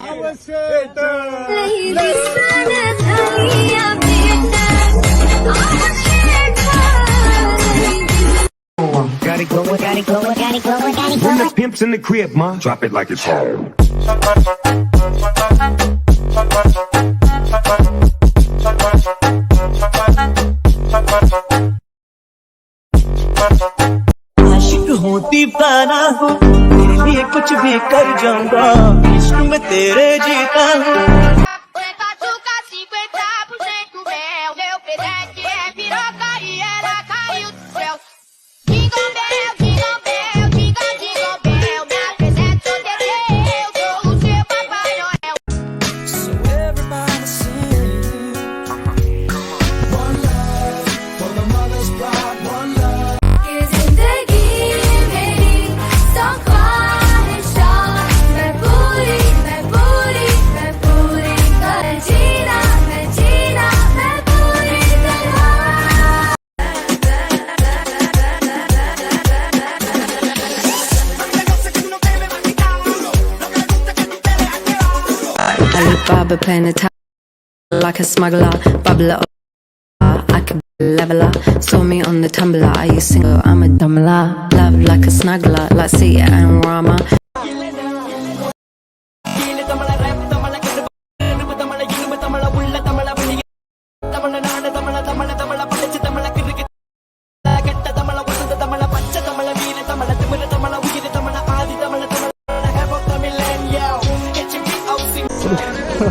Gotta go, gotta go, gotta go, gotta go. When the pimp's in the crib, ma, drop it like it's home. आशिक हूँ दीवाना हूँ तेरे लिए कुछ भी कर जाऊंगा इश्क में तेरे जीता हूँ Alibaba playing the top like a smuggler, bubbler. I could be a leveler. Saw me on the tumbler. Are you single? I'm a dumbler. Love like a snuggler, like Sia and Rama.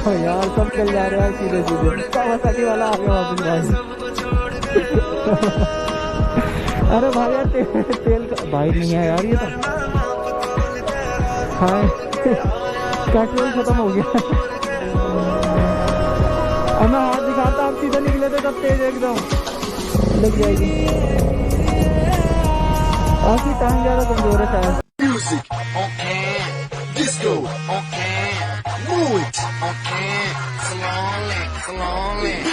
यार सब चल जा रहा है सीधे सीधे Kawasaki वाला आ गया वापस भाई अरे भाई यार तेल का भाई नहीं है यार ये तो हाँ पेट्रोल खत्म हो गया अब मैं हाथ दिखाता आप सीधा निकले थे तब तेज एकदम लग जाएगी आपकी टांग ज़्यादा कमजोर है शायद Disco on can, move it on can, slowly, slowly.